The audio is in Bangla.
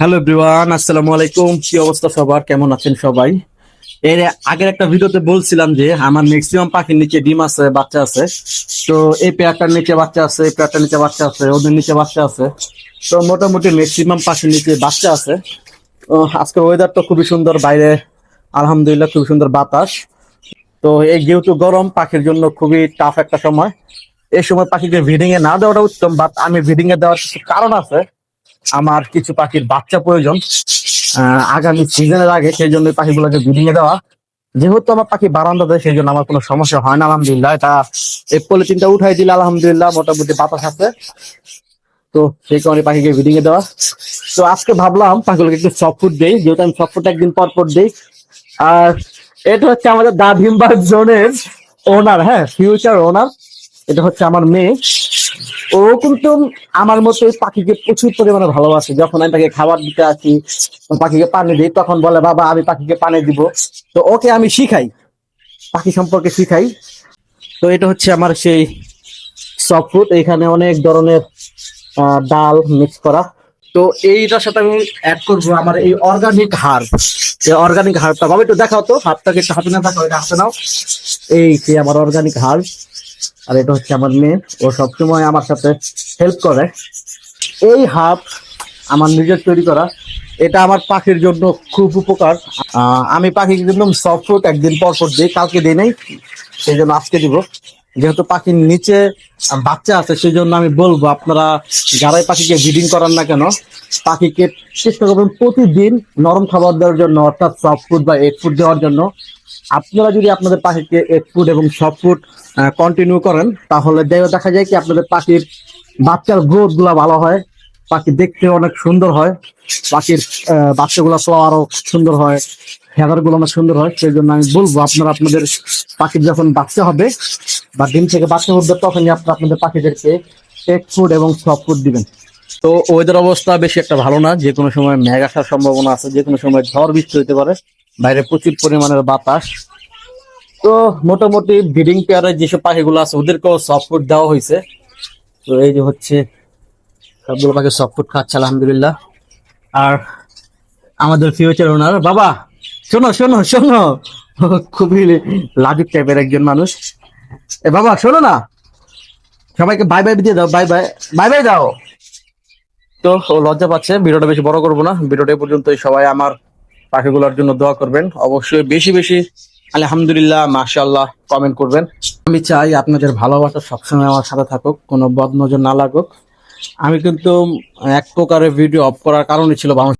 হ্যালো এভরিওয়ান, আসসালামু আলাইকুম। কি অবস্থা সবার, কেমন আছেন সবাই? এর আগের একটা ভিডিওতে বলছিলাম যে আমার ম্যাক্সিমাম পাখির নিচে ডিম আছে, বাচ্চা আছে। তো এই পেয়ারটার নিচে বাচ্চা আছে, এই পেয়ারটার নিচে বাচ্চা আছে, ওদের নিচে বাচ্চা আছে। তো মোটামুটি ম্যাক্সিমাম পাখির নিচে বাচ্চা আছে। আজকের ওয়েদার তো খুবই সুন্দর বাইরে, আলহামদুলিল্লাহ খুবই সুন্দর বাতাস। তো এই যেহেতু গরম, পাখির জন্য খুবই টাফ একটা সময়। এই সময় পাখিকে ব্রিডিং এ না দেওয়াটা উত্তম, বাট আমি ব্রিডিং এ দেওয়ার কিছু কারণ আছে। আমার কিছু পাখির বাচ্চা প্রয়োজন আগামী সিজনের আগে, সেই জন্য পাখিগুলোকে ব্রিডিং এ দেওয়া। যেহেতু আমার পাখি বারান্দা দেয়, সেই জন্য আমার কোনো সমস্যা হয় না আলহামদুলিল্লাহ। এটা এই পলিথিনটা উঠাই দিলে আলহামদুলিল্লাহ মোটামুটি বাতাস আছে। তো সেই কারণে পাখিকে ব্রিডিং এ দেওয়া। তো আজকে ভাবলাম পাখিগুলোকে একটু সফট ফুড দেই, যেহেতু আমি সফট ফুড একদিন পর পর দিই। আর এটা হচ্ছে আমাদের দা ভিমবার্গ জোনের ওনার, হ্যাঁ, ফিউচার ওনার। এটা হচ্ছে আমার মেয়ে। ও কিন্তু আমার মতো পাখিকে প্রচুর পরিমাণে ভালোবাসে। যখন আমি তাকে খাবার দিতে আসি, পাখিকে পানি দিই, তখন বলে বাবা আমি পাখিকে পানি দিব। তো ওকে আমি শিখাই, পাখি সম্পর্কে শিখাই। তো এটা হচ্ছে আমার সেই সফট ফুড। এখানে অনেক ধরনের ডাল মিক্স করা। তো এইটার সাথে আমি অ্যাড করবো আমার এই অর্গানিক হাড়। এই অর্গানিক হাড়টা বাবা একটু দেখাও তো, হাতটাকে একটু হাতে না দেখাও, এটা হাতে নাও। এই যে আমার অর্গানিক হাড়। আর এটা হচ্ছে আমার মেয়ে, ও সবসময় আমার সাথে হেল্প করে। এই হাব আমার নিজের তৈরি করা। এটা আমার পাখির জন্য খুব উপকার। আমি পাখিকে একদম সফট ফুড একদিন পর পর দিই, কালকে দিই নাই, সেই জন্য আজকে দিব। যেহেতু পাখির নিচে বাচ্চা আছে, সেই জন্য আমি বলবো আপনারা যারাই পাখিকে ব্রিডিং করান না কেন, পাখিকে চেষ্টা করবেন প্রতিদিন নরম খাবার দেওয়ার জন্য, অর্থাৎ সফট ফুড বা এগ ফুড দেওয়ার জন্য। আপনারা যদি আপনাদের পাখিকে এগ ফুড এবং সফট ফুড কন্টিনিউ করেন, তাহলে দেখা যায় কি আপনাদের পাখির বাচ্চার গ্রোথ গুলা ভালো হয়, পাখি দেখতে অনেক সুন্দর হয়, পাখির বাচ্চাগুলো তো আরো সুন্দর হয়, ফেদার গুলো অনেক সুন্দর হয়। সেই জন্য আমি বলবো আপনারা আপনাদের পাখির যখন বাচ্চা হবে বা ডিম থেকে বাচ্চা উঠবে, তখনই আপনারা আপনাদের পাখিদেরকে এগ ফুড এবং সফট ফুড দিবেন। তো ওয়েদার অবস্থা বেশি একটা ভালো না, যে কোনো সময় মেঘ আসার সম্ভাবনা আছে, যে কোনো সময় ঝড় বৃষ্টি হতে পারে, বাইরে প্রচুর পরিমাণের বাতাস। তো মোটামুটি ব্রিডিং পেয়ারে যেসব পাখিগুলো আছে ওদেরকেও সফট ফুড দেওয়া হয়েছে। তো এই যে হচ্ছে সবগুলো পাখি সফট ফুড খাচ্ছে আলহামদুলিল্লাহ। আর আমাদের ফিউচার ওনার বাবা, শোনো শোনো শোনো, খুবই লাজুক টাইপের একজন মানুষ। এ বাবা শোনো না, সবাইকে বাই বাই দিয়ে দাও, বাই বাই, বাই বাই দাও। তো ও লজ্জা পাচ্ছে। ভিডিওটা বেশি বড় করবো না, ভিডিওটা এই পর্যন্তই। সবাই আমার পাখিগুলোর জন্য দোয়া করবেন, অবশ্যই বেশি বেশি আলহামদুলিল্লাহ মাশাআল্লাহ কমেন্ট করবেন। আমি চাই আপনাদের ভালোবাসা সবসময় আমার সাথে থাকুক, কোনো বদনজর না লাগুক। আমি কিন্তু এক প্রকারের ভিডিও অফ করার কারণই ছিল